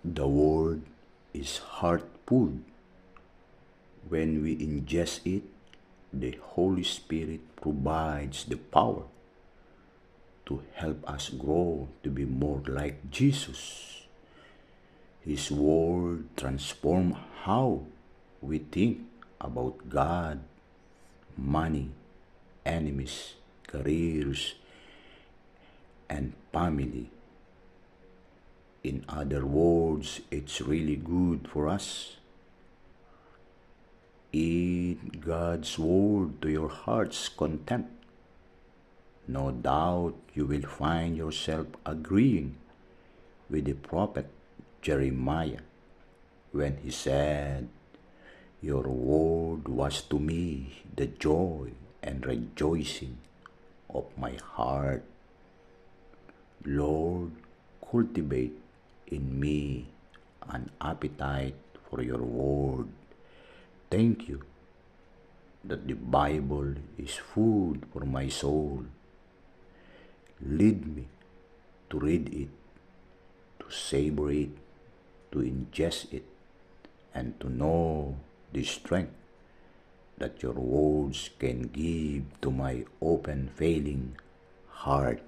The Word is heart food. When we ingest it, the Holy Spirit provides the power to help us grow to be more like Jesus. His Word transforms how we think about God, money, enemies, careers, and family. In other words, it's really good for us. Eat God's Word to your heart's content. No doubt you will find yourself agreeing with the prophet Jeremiah when he said, "Your word was to me the joy and rejoicing of my heart." Lord, cultivate in me an appetite for your word. Thank you that the Bible is food for my soul. Lead me to read it, to savor it, to ingest it, and to know the strength that your words can give to my open, failing heart.